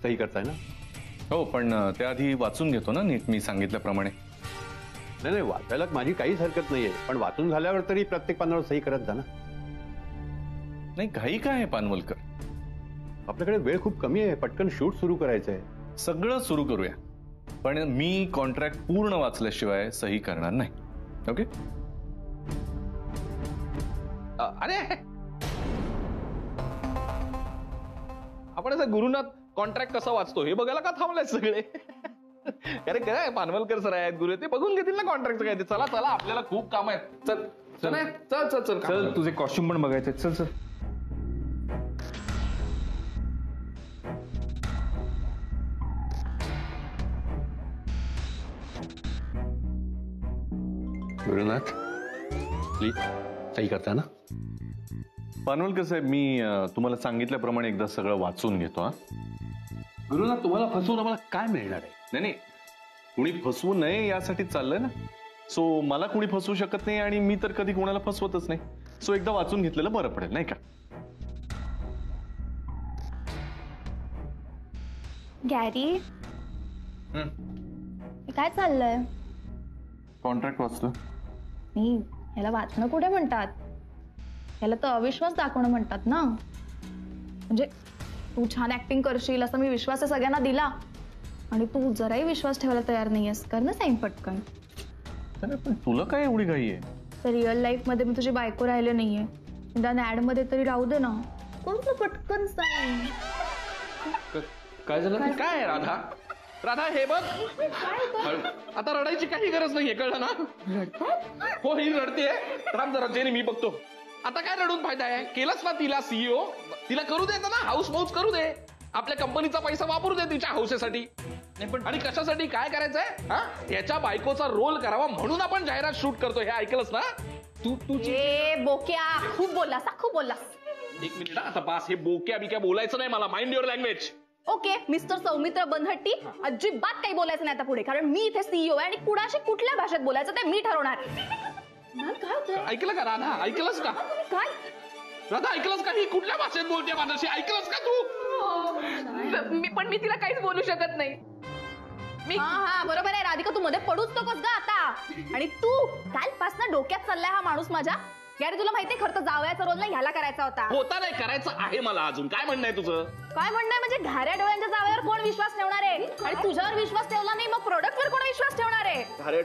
सही करताय ना? हो, पण त्याआधी वाचून घेतो ना नीट मी सांगितल्याप्रमाणे. नाही नाही, वाचायला माझी काहीच हरकत नाहीये, पण वाचून झाल्यावर तरी प्रत्येक पानावर सही करत जा ना. नाही, घाई काय आहे पानवलकर? आपल्याकडे वेळ खूप कमी आहे, पटकन शूट सुरू करायचंय. सगळं सुरू करूया, पण मी कॉन्ट्रॅक्ट पूर्ण वाचल्याशिवाय सही करणार नाही. ओके? अरे आपण असं गुरुनाथ कॉन्ट्रॅक्ट कसा वाचतो हे बघायला का थांबलाय सगळे? अरे काय पानवलकर सर आहेत गुरु, ते बघून घेतील ना कॉन्ट्रॅक्ट काय ते. चला चला, आपल्याला खूप काम आहेत. चल चल चल चल चल चल, तुझे कॉस्ट्युम पण बघायचे. चल चल. गुरुनाथ प्लीज सही करता ना? पानवलकर साहेब, मी तुम्हाला सांगितल्याप्रमाणे एकदा सगळं वाचून घेतो. हा गुरुनाथ, तुम्हाला फसवून आम्हाला काय मिळणार आहे? नाही नाही, कुणी फसवू नये यासाठी चाललंय ना. सो मला कुणी फसवू शकत नाही आणि मी तर कधी कोणाला फसवतच नाही. सो एकदा वाचून घेतलेलं बरं पडेल, नाही का? गॅरी, काय चाललंय? कॉन्ट्रॅक्ट वाचलं. नाही, याला वाचणं कुठे म्हणतात, याला तर अविश्वास दाखवणं म्हणतात ना. म्हणजे तू छान ऍक्टिंग करशील असा मी विश्वास सगळ्यांना दिला आणि तू जराही विश्वास ठेवायला तयार नाहीयेस. कर ना साईन पटकन. अरे पण तुला काय एवढी घाई आहे? तर रिअल लाईफ मध्ये मी तुझी बायको राहिले नाहीये, निदान ऍड मध्ये तरी राहू दे ना. करू ना पटकन साईन. काय झालं? काय राधा? राधा हे बघ, आता रडायची काही गरज नाहीये, कळलं ना? हो, ही रडतेय. थांब जरा, जेनी मी बघतो. आता काय रडून फायदा आहे? केलंच ना तिला सीईओ, तिला करू दे ना, हाऊस मौज करू दे. आपल्या कंपनीचा पैसा वापरू दे तिच्या हौसेसाठी. आणि कशासाठी? काय करायचंय? हा, याच्या बायकोचा रोल करावा म्हणून आपण जाहिरात शूट करतो. हे ऐकलंस ना तू? बोक्या, खूप बोललास, खूप बोललास. एक मिनिट, आता बास, हे बोक्या बिक्या बोलायचं नाही मला. Mind your language. Okay mister Saumitra Banhatti, अजिबात काही बोलायचं नाही आता पुढे, कारण मी इथे सीईओ आहे आणि कुणाशी कुठल्या भाषेत बोलायचं ते मी ठरवणार. ऐकलं का राधा? ऐकलंस का? काय राधा, ऐकलंस का? ही कुठल्या भाषेत बोलते माझ्याशी? ऐकलंस का तू? मी तिला काहीच बोलू शकत नाही. हा बरोबर आहे राधिका, तू मध्ये पडूच नकोस ग आता. आणि तू कालपासून डोक्यात चाललाय हा माणूस माझ्या. यार तुला माहितीये, खरं तर जावयाचा रोल ना ह्याला करायचा होता नाही, करायचं आहे मला अजून. काय म्हणणं आहे तुझं? काय म्हणणं म्हणजे घाऱ्या डोळ्यांच्या जावयावर कोण विश्वास ठेवणार आहे? आणि तुझ्यावर विश्वास ठेवला नाही, मग प्रोडक्टवर कोण विश्वास ठेवणार आहे? घाऱ्या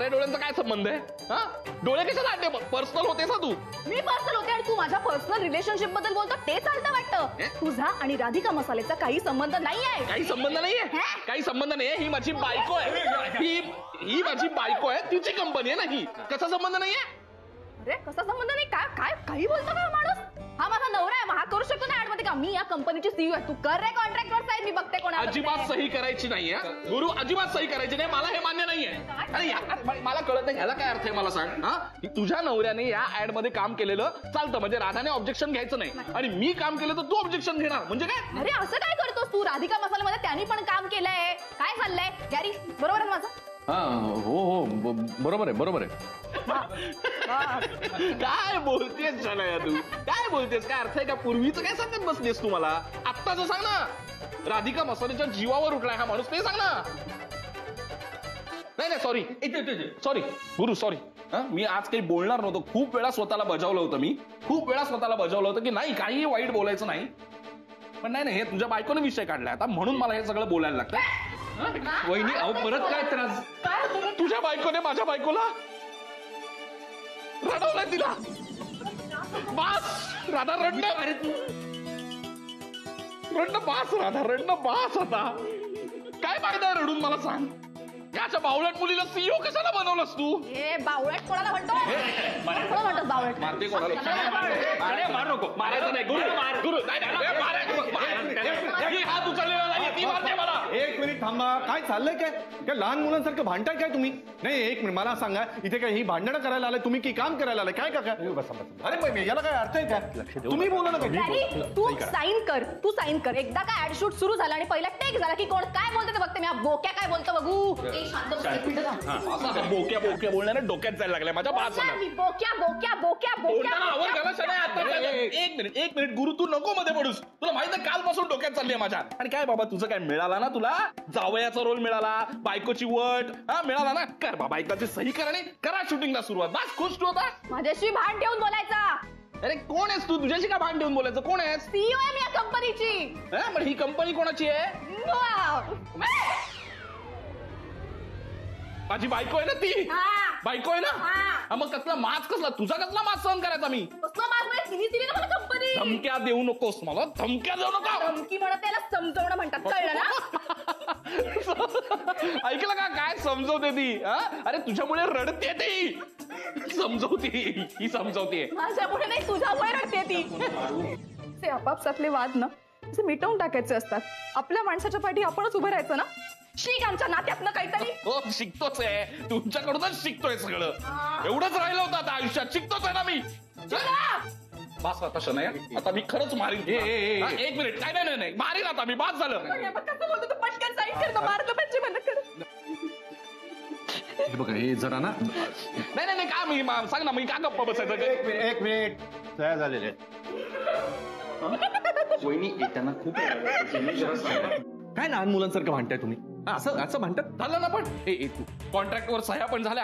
डोळ्यांचा काय संबंध आहे? हा, डोळे कशाला आणते? पर्सनल होतेस ना तू? मी पर्सनल होते आणि तू माझ्या पर्सनल रिलेशनशिप बद्दल बोलतो, ते चालतं वाटतं. तुझा आणि राधिका मसालेचा काही संबंध नाहीये. काही संबंध नाहीये? काही संबंध नाहीये. ही माझी बायको आहे. ही माझी बायको आहे, तिची कंपनी आहे ना ही. कसा संबंध नाहीये? अरे कसा संबंध नाही? काय काय काही बोलतो का माणूस? हा माझा नवरा आहे, हा करू शकतो ना ऍड मध्ये का? मी या कंपनीची सीईओ आहे. तू कर रे कॉन्ट्रॅक्ट वर साईन, मी बघते कोणाला. अजिबात सही करायची नाहीये गुरु, अजिबात सही करायची नाही. मला हे मान्य नाहीये. अरे मला कळत नाही, ह्याला काय अर्थ आहे मला सांग. हा, तुझ्या नवऱ्याने या ऍड मध्ये काम केलेलं चालतं, म्हणजे राधाने ऑब्जेक्शन घ्यायचं नाही. आणि मी काम केलं तर तू ऑब्जेक्शन घेणार म्हणजे काय? अरे असं काय करतोस तू? राधिका मसाल्यामध्ये त्यांनी पण काम केलंय. काय चाललंय गॅरी? बरोबर आहे माझं? हा, हो बरोबर आहे. काय बोलतेस शनया तू? काय बोलतेस? काय अर्थ आहे का? पूर्वीचं काय सांगत बसलीस तू मला? आत्ताच सांग ना. राधिका मसाल्याच्या जीवावर उठलाय हा माणूस, ते सांग ना. नाही सॉरी गुरु, सॉरी. मी आज काही बोलणार नव्हतो. खूप वेळा स्वतःला बजावलं होतं की नाही, काही वाईट बोलायचं नाही. पण नाही, हे तुझ्या बायकोने विषय काढलाय आता, म्हणून मला हे सगळं बोलायला लागतं. वहिनी, अहो परत काय त्रास? तुझ्या बायकोने माझ्या बायकोला रडवलंय. तिला बास राधा, रडणं बास राधा, रडणं बास. आता काय फायदा रडून मला सांग? याच्या बावळट मुलीला सीईओ कशाला बनवलंस तू? बावळट कोणाला म्हणतो? कोणाला म्हणतो बावळट? मारते कोणाला? मार नको. मारायचं नाही गुरु. हात उचललेला नाही, ती मारते मला. एक मिनिट थांबा. काय चाललंय काय लहान मुलांसारखं भांडताय काय तुम्ही? नाही एक मिनिट मला सांगा, इथे काय ही भांडणं करायला आलाय तुम्ही की काम करायला आलाय काय काका? अरे मग याला काय अर्थ आहे का? तुम्ही बोला ना डॅडी, तू साईन कर. एकदा का ऍड शूट सुरू झाला आणि पहिला टेक झाला की कोण काय बोलते ते बघते मी. बोक्या काय बोलतो बघू. ए, शांत बस, एक मिनिट थांब. असा बोक्या बोक्या बोलण्याने डोक्यात जायला लागलाय माझ्या बास झाला. मी बोक्या बोलताना आवाज घाला शनाया, आता एक मिनिट गुरु, तू नको मध्ये पडूस. तुला माहित आहे कालपासून डोक्यात चालली आहे माझ्या. आणि काय बाबा तुझं काय मिळाला ना, तुला जावयाचा रोल मिळाला, बायकोची वट मिळाला ना. कर बाबा एकदाची सही कर आणि करा शूटिंगला सुरुवात. बस खुश तू आता. माझ्याशी भांड ठेवून बोलायचा. अरे कोण आहेस तू? तुझ्याशी का भांड देऊन बोलायचं? कोण आहेस? सीईओ आहे मी या कंपनीची. पण ही कंपनी कोणाची आहे? माझी बायको आहे ना ती. बायको आहे ना. मग कसला मास, कसला तुझा कसला मास सहन करायचा मी? कंपनी. धमक्या देऊ नकोस मला, धमक्या देऊ नका. धमकी म्हणत त्याला समजवणं म्हणतात, कळलं ना? ऐकलं का काय समजवते ती? अरे तुझ्यामुळे रडते ती. समजवते माझ्यामुळे नाही, तुझ्यामुळे रडते ती. ते आपापसातले वाद ना असे मिटवून टाकायचे असतात. आपल्या माणसाच्या पाठी आपणच उभं राहायचं ना. शिक आमच्या नात्यातनं काहीतरी. हो शिकतोच आहे, तुमच्याकडूनच शिकतोय सगळं. एवढंच राहिलं होतं आता आयुष्यात, शिकतोच आहे ना मी. बास आता शनाया, आता मी खरंच मारीन. एक मिनिट, काय नाही मारीन आता मी. बास झालं. कसं बोलतो तू? पटकन साईड करतो, मारलं पाहिजे मला. बघा हे जरा ना. नाही का मी सांग ना, मी का गप्पा बसायचं? एक मिनिट तयार झालेले आहेत. वहिनी येताना खूप काय लहान मुलांसारखं भांडताय तुम्ही? असं भांडतात झालं ना. पण तू कॉन्ट्रॅक्टवर सह्या पण झाल्या.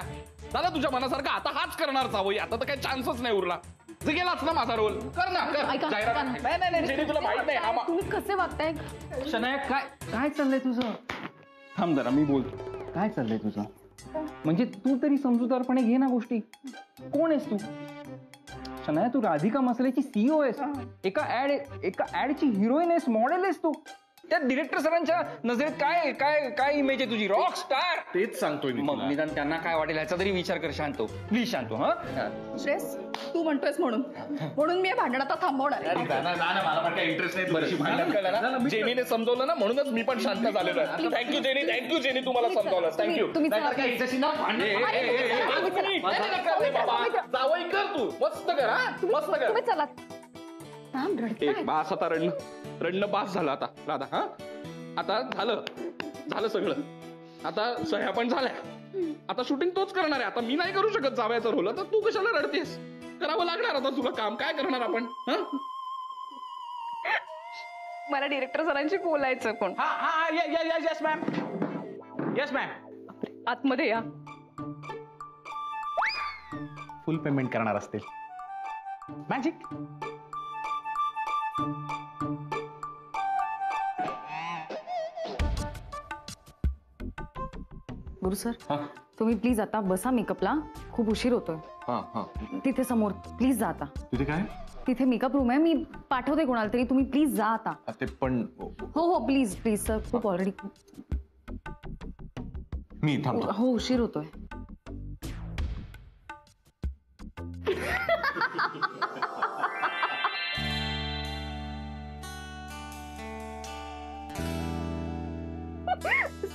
झालं तुझ्या मनासारखं. आता हाच करणार जावई. आता तर काही चान्सच नाही उरला. गेलाच ना माझा रोल. कर ना कर. ऐका, जाहिरात. नाही जेनी तुला माहित नाही. तुम्ही कसे वागताय? शनाया काय चाललंय तुझं? थांब जरा, मी बोलतो. काय चाललंय तुझं? म्हणजे तू तरी समजूतदारपणे घे ना गोष्टी. कोण आहेस तू? शनाया, तू राधिका मसाल्याची सीईओ आहेस. एका ऍडची हिरोईन आहेस, मॉडेल आहेस तू. त्या डिरेक्टर सरांच्या नजरेत काय काय काय इमेज आहे तुझी? Rock star. तेच सांगतोय मी. मग निदान त्यांना काय वाटेल ह्याचा तरी विचार कर. शांतो, प्लीज शांतो. श्रेयस, तू म्हणतोयस म्हणून मी हे भांडण आता थांबवणार आहे. मला पण काही इंटरेस्ट नाही तुझ्याशी भांडण करायला. जेनीने समजवलं ना, म्हणूनच मी पण शांत झालेलो आहे. थँक्यू जेनी तुम्हाला समजावलं. थँक्यू. जावई कर तू. मस्त कर. मस्त कर. तुम्ही चला. थांब, रडताय. बास आता रडणं बास झालं आता राधा. आता झालं सगळं. आता सह्या पण झाल्या. आता शूटिंग तोच करणार आहे. आता मी नाही करू शकत जावयाचा रोल. आता तू कशाला रडतेस? करावं लागणार आता तुला काम. काय करणार आपण? मला डिरेक्टर सरांशी बोलायचं. कोण? Yes ma'am. Yes ma'am. आतमध्ये या. फुल पेमेंट करणार असतील. मॅजिक. गुरु सर, तुम्ही प्लीज आता बसा मेकअपला. खूप उशीर होतोय. तिथे समोर प्लीज जा आता. तिथे काय? तिथे मेकअप रूम आहे. मी पाठवते कोणाला तरी. तुम्ही प्लीज जा आता. ते पण हो प्लीज सर. खूप ऑलरेडी मी थांबतो. हो उशीर होतोय.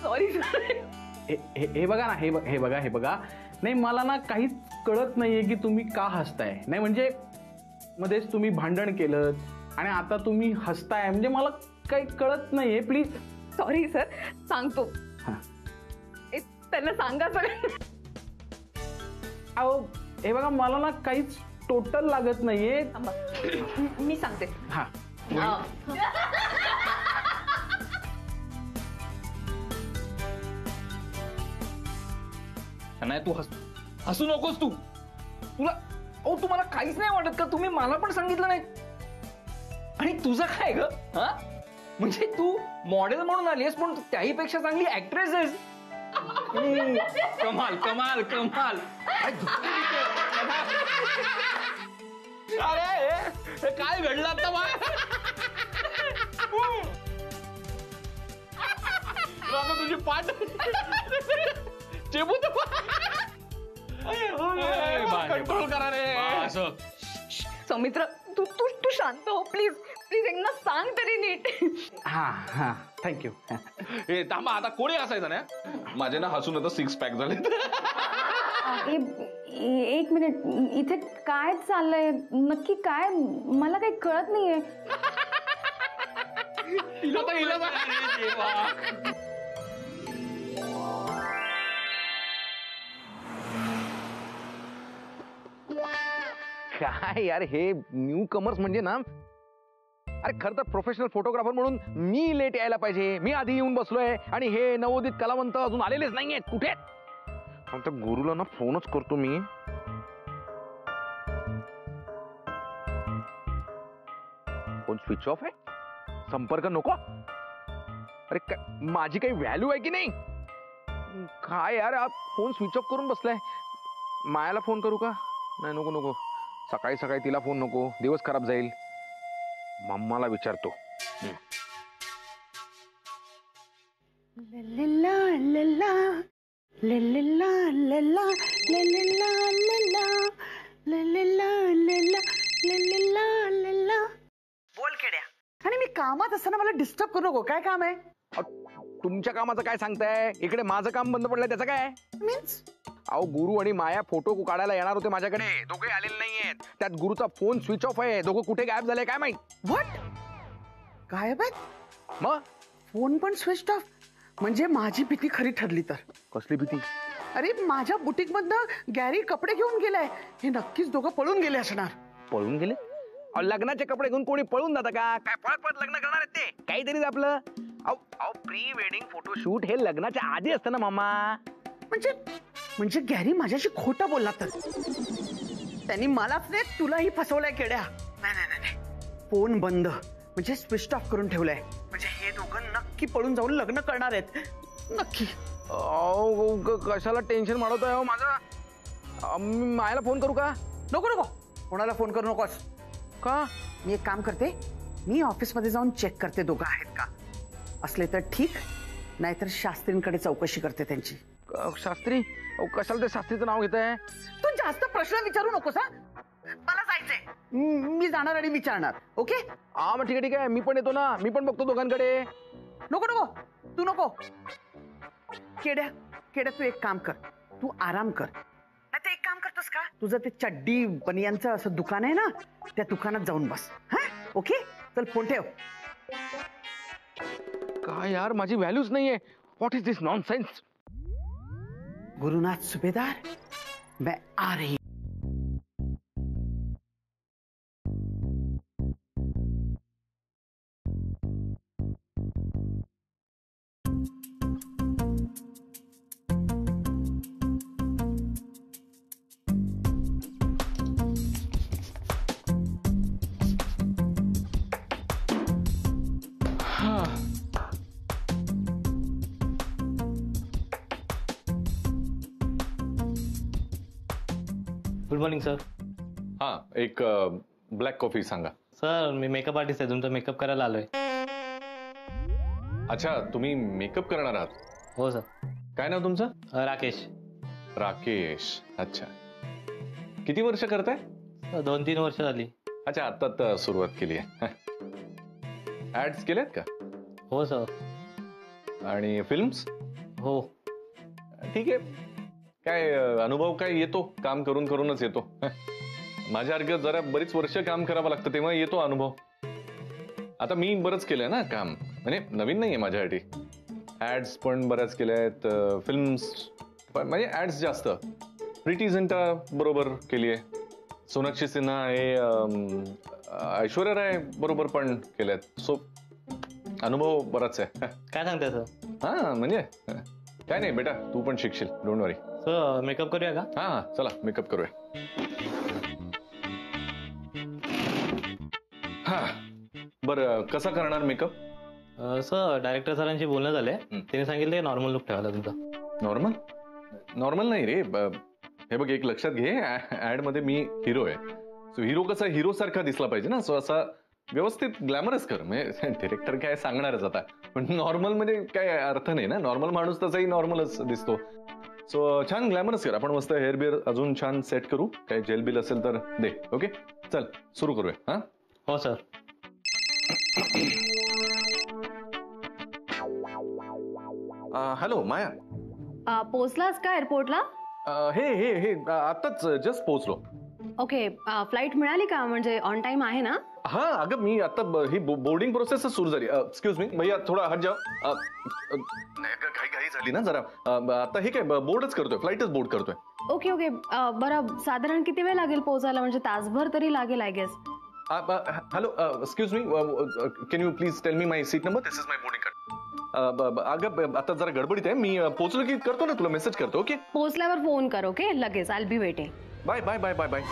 सॉरी. हे बघा ना, हे बघा नाही मला ना काहीच कळत नाहीये की तुम्ही का हसताय. नाही म्हणजे मध्येच तुम्ही भांडण केलं आणि आता तुम्ही हसताय म्हणजे मला काही कळत नाहीये. प्लीज. सॉरी सर, सांगतो. त्यांना सांगा सगळं. अहो हे बघा मला ना काहीच टोटल लागत नाहीये. मी सांगते. हा नाही तू हसू नकोस. तू मला काहीच नाही वाटत का? तुम्ही मला पण सांगितलं नाही. आणि तुझं काय ग? म्हणजे तू मॉडेल म्हणून आली आहेस पण त्याही पेक्षा चांगली ऍक्ट्रेस आहेस. कमाल कमाल कमाल. अरे काय घडलं आता? तुझी पाठ चेबू कंट्रोल करा रे. सौमित्र, तू शांत हो प्लीज. एक त्यांना सांग तरी नीट. हा हा थँक्यू. हे थांबा, आता कोणी असायचं ना, माझे ना हसून आता 6 पॅक झाले. एक मिनिट, इथे काय चाललंय नक्की? काय मला काही कळत नाहीये. आता हिला काय यार हे न्यू कमर्स म्हणजे ना, अरे खर तर प्रोफेशनल फोटोग्राफर म्हणून मी लेट यायला पाहिजे. मी आधी येऊन बसलोय आणि हे नवोदित कलावंत अजून आलेलेच नाहीयेत. कुठे? पण त्या गुरुला ना फोनच करतो मी. फोन स्विच ऑफ आहे, संपर्क नको. अरे माझी काही व्हॅल्यू आहे की नाही? काय यार फोन स्विच ऑफ करून बसलाय. मायाला फोन करू का? नाही नको नको, सकाळी सकाळी तिला फोन नको, दिवस खराब जाईल. मम्माला विचारतो. बोल केड्या. आणि मी कामात असताना मला डिस्टर्ब करू नको. काय काम आहे? तुमच्या कामाचं काय सांगताय? इकडे माझं काम बंद पडलंय, त्याचं काय? मीन्स अहो गुरु आणि माया फोटो काढायला येणार होते माझ्याकडे, दोघे आलेले नाहीयेत. त्यात गुरुचा फोन स्विच ऑफ आहे. दोघं कुठे गायब झाले काय माहित. व्हॉट? गायब आहेत? मग फोन पण स्विच ऑफ? म्हणजे माझी भीती खरी ठरली तर. कसली भीती? अरे माझ्या बुटीक मधनं गॅरी कपडे घेऊन गेलाय. हे नक्कीच दोघं पळून गेले असणार. पळून गेले? अहो, लग्नाचे कपडे घेऊन कोणी पळून जातं का? काय पळत पळत लग्न करणार आहेत ते? काहीतरीच आपलं. अहो प्री वेडिंग फोटोशूट हे लग्नाच्या आधी असतं ना मामा. म्हणजे म्हणजे गॅरी माझ्याशी खोटं बोलला तर? त्यांनी मलाच नाही तुलाही फसवलंय केड्या. नाही नाही नाही, फोन बंद म्हणजे स्विच ऑफ करून ठेवलाय. म्हणजे हे दोघं नक्की पळून जाऊन लग्न करणार आहेत. नक्की. कशाला टेन्शन वाढवतोय हो माझं? मी मायाला फोन करू का? नको नको, कोणाला फोन करू नकोस. का? मी एक काम करते, मी ऑफिसमध्ये जाऊन चेक करते दोघं आहेत का. असले तर ठीक, नाहीतर शास्त्रींकडे चौकशी करते त्यांची. शास्त्री? कशाला ते शास्त्रीचं नाव घेत आहे? तू जास्त प्रश्न विचारू नकोस. हा, मला जायचंय. मी जाणार आणि विचारणार. ओके? हा मग ठीक आहे, मी पण येतो ना. मी पण बघतो दोघांकडे. नको नको, तू नको. केड्या केड्या तू एक काम कर, तू आराम कर. नाही तर एक काम करतोस का, तुझं ते चड्डी बनियांचं असं दुकान आहे ना, त्या दुकानात जाऊन बस. हा ओके, चल फोन ठेव. काय यार माझी व्हॅल्यूच नाहीये. What is this nonsense? Gurunath सुभेदार, मैं आ रही. Good morning sir. हा, एक ब्लॅक कॉफी सांगा. सर मी मेकअप आर्टिस्ट आहे, तुमचा मेकअप करायला आलोय. अच्छा, तुम्ही मेकअप करणार आहात? हो सर. काय नाव तुमचं? राकेश. राकेश. अच्छा, किती वर्ष करताय? 2-3 वर्ष झाली. अच्छा, आता सुरुवात केली आहे. ऍड्स केल्यात का? हो सर. आणि फिल्म्स? हो. ठीक आहे. काय अनुभव काय येतो? काम करून करूनच येतो. माझ्यासारखं जरा बरीच वर्ष काम करावं लागतं तेव्हा येतो अनुभव. आता मी बरंच केलंय ना काम, म्हणजे नवीन नाहीये माझ्यासाठी. ऍड्स पण बऱ्याच केल्या आहेत, फिल्म्स म्हणजे ऍड्स जास्त. प्रीटी झिंटा बरोबर केली आहे, सोनाक्षी सिन्हा हे ऐश्वर्या राय बरोबर पण केल्यात. सो अनुभव बराच आहे. काय सांगताय सर? हा म्हणजे काय नाही बेटा, तू पण शिकशील, डोंट वरी. सर मेकअप करूया का? हा चला मेकअप करूया. हा बरं, कसा करणार मेकअप? सर डायरेक्टर सरांशी बोलणं झालंय, त्यांनी सांगितलं नॉर्मल लुक ठेवायला तुमचा. नॉर्मल? नॉर्मल नाही रे. हे बघ, एक लक्षात घे, ऍड मध्ये मी हिरो आहे. सो हिरो कसा हिरो सारखा दिसला पाहिजे ना. सो असा व्यवस्थित ग्लॅमरस कर. म्हणजे डिरेक्टर काय सांगणारच आता, पण नॉर्मल मध्ये काय अर्थ नाही ना. नॉर्मल माणूस तसाही नॉर्मलच दिसतो. सो छान ग्लॅमरस कर. आपण मस्त हेअर बिअर अजून छान सेट करू. काय जेल बिल असेल तर दे. ओके चल सुरू करूया. हा हो सर. हॅलो माया. पोचलास का एअरपोर्टला? हे आताच जस्ट पोहोचलो. ओके, फ्लाईट मिळाली का? म्हणजे ऑन टाइम आहे ना? हा अगं मी आता ही बोर्डिंग प्रोसेस सुरू झाली. एक्सक्यूज मी भैया थोडा हट जाओ. घाई झाली ना जरा. आता हे काय बोर्डच करतोय, फ्लाईटच बोर्ड करतोय. ओके ओके, बरं साधारण किती वेळ लागेल पोहोचायला? म्हणजे तासभर तरी लागेल I guess. Hello excuse me, can you please tell me my seat number? This is my boarding card. अगं आता जरा गडबडीत आहे मी. पोहोचलो की करतो ना, तुला मेसेज करतो. ओके, पोहोचल्यावर फोन कर. ओके, लगेच. I will be waiting. Bye bye bye bye bye.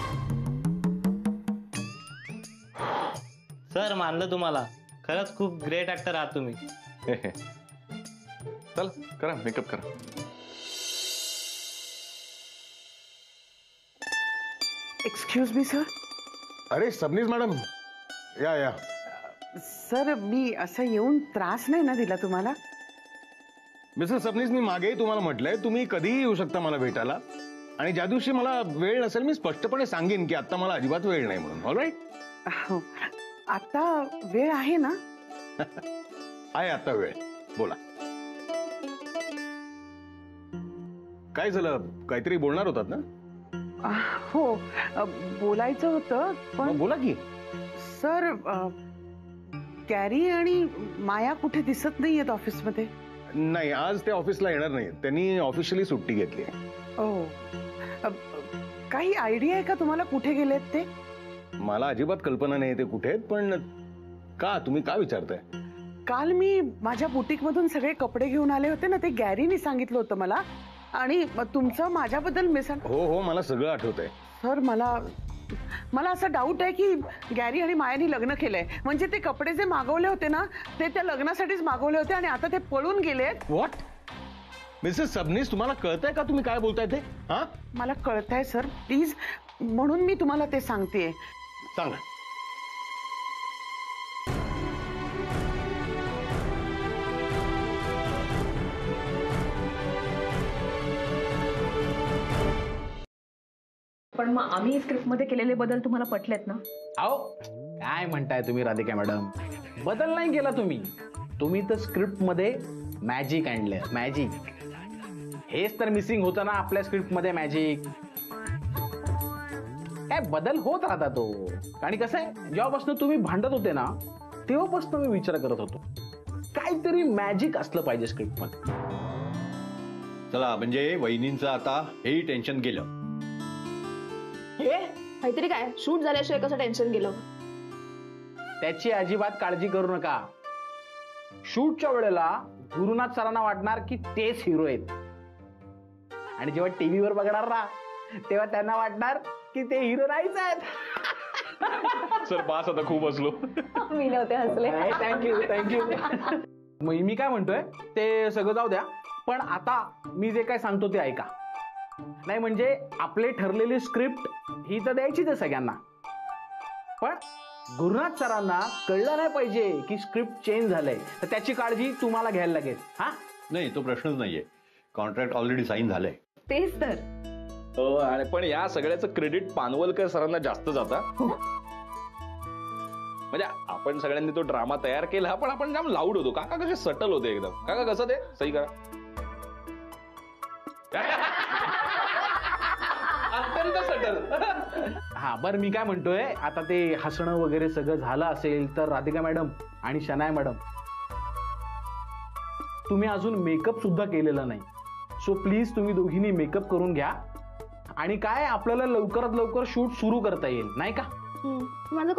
Sir मानलं तुम्हाला, खरंच खूप ग्रेट ऍक्टर आहात तुम्ही. चल करा मेकअप करा. Excuse me sir. अरे सबनीस मॅडम, या. सर मी असं येऊन त्रास नाही ना दिला तुम्हाला? मिस्टर सबनीस, मी मागेही तुम्हाला म्हटलंय तुम्ही कधीही येऊ शकता मला भेटायला. आणि ज्या दिवशी मला वेळ नसेल मी स्पष्टपणे सांगेन की आता मला अजिबात वेळ नाही म्हणून. ऑलराईट? हो, आता वेळ आहे ना? आहे आता वेळ. बोला, काय झालं? काहीतरी बोलणार होतात ना? हो, बोलायचं होतं पण. बोला की. सर, कॅरी आणि माया कुठे दिसत नाहीयेत ऑफिसमध्ये. नाही, आज ते ऑफिसला येणार नाही. त्यांनी ऑफिशियली सुट्टी घेतली. ओ, काही आयडिया आहे का तुम्हाला कुठे गेलेत ते? मला अजिबात कल्पना नाही ते कुठे आहेत. पण का, तुम्ही का विचारताय? काल मी माझ्या बुटीक मधून सगळे कपडे घेऊन आले होते ना, ते गॅरीने सांगितलं होतं मला. आणि तुमचं माझ्याबद्दल हो, मला सगळं आठवतंय. सर, मला असा डाऊट आहे की गॅरी आणि मायानी लग्न केलंय. म्हणजे ते कपडे जे मागवले होते ना, ते त्या लग्नासाठीच मागवले होते आणि आता ते पळून गेलेत. व्हॉट? मिसेस सबनीस, तुम्हाला कळतंय का तुम्ही काय बोलताय ते? हा, मला कळतंय सर, प्लीज, म्हणून मी तुम्हाला ते सांगतेय. सांगा. पण मग आम्ही स्क्रिप्टमध्ये केलेले बदल तुम्हाला पटलेत ना? अहो काय म्हणताय तुम्ही राधिका मॅडम? बदल नाही केला तुम्ही तर स्क्रिप्ट मध्ये मॅजिक आणलं. मॅजिक हेच तर मिसिंग होतं ना आपल्या स्क्रिप्ट मध्ये. मॅजिक काय बदल होत राहता तो. आणि कसं आहे, जेव्हापासून तुम्ही भांडत होते ना तेव्हापासून मी विचार करत होतो काहीतरी मॅजिक असलं पाहिजे स्क्रिप्ट मध्ये. चला, म्हणजे वहिनींचं आता हेही टेन्शन गेलं. काहीतरी काय शूट झाल्याशिवाय कसं टेन्शन गेलं? त्याची अजिबात काळजी करू नका. शूटच्या वेळेला गुरुनाथ सरांना वाटणार की तेच हिरो आहेत. आणि जेव्हा टीव्हीवर बघणार ना तेव्हा त्यांना वाटणार की ते हिरो नाहीच आहेत. सर पास आता खूप हसलो. मी नव्हते हसले. थँक्यू. मी काय म्हणतोय ते सगळं जाऊ द्या. पण आता मी जे काय सांगतो ते ऐका. नाही म्हणजे आपले ठरलेली स्क्रिप्ट ही तर द्यायचीच आहे सगळ्यांना. पण गुरुनाथ सरांना कळलं नाही पाहिजे की स्क्रिप्ट चेंज झालंय. तर त्याची काळजी तुम्हाला घ्यायला लागेल. हा नाही, तो प्रश्नच नाहीये. कॉन्ट्रॅक्ट ऑलरेडी साईन झालंय. तेच तर. आणि पण या सगळ्याचं क्रेडिट पानवलकर सरांना जास्त जाता. म्हणजे आपण सगळ्यांनी तो ड्रामा तयार केला पण आपण जाम लाऊड होतो. काका कसे सटल होते एकदम. काका कसं ते सही करा. अत्यंत सटल. हा बरं, मी काय म्हणतोय आता ते हसणं वगैरे सगळं झालं असेल तर राधिका मॅडम आणि शनाया मॅडम तुम्ही अजून मेकअप सुद्धा केलेला नाही. सो प्लीज तुम्ही दोघींनी मेकअप करून घ्या. आणि काय आपल्याला लवकरात लवकर शूट सुरू करता येईल नाही का? माझं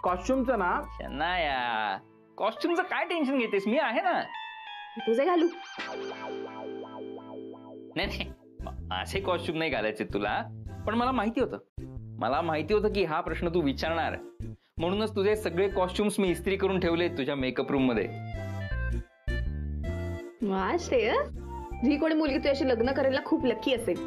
कॉस्ट्युमचं ना. शनाया, कॉस्ट्युमचं काय टेन्शन घेतेस? मी आहे ना. तुझे घालू? नाही, असे कॉस्ट्युम नाही घालायचे तुला. पण मला माहिती होतं की हा प्रश्न तू विचारणार. म्हणूनच तुझे सगळे कॉस्ट्युम्स मी इस्त्री करून ठेवले तुझ्या मेकअप रूम मध्ये. जी कोणी मुलगी तुझ्याशी लग्न करायला खूप लकी असेल.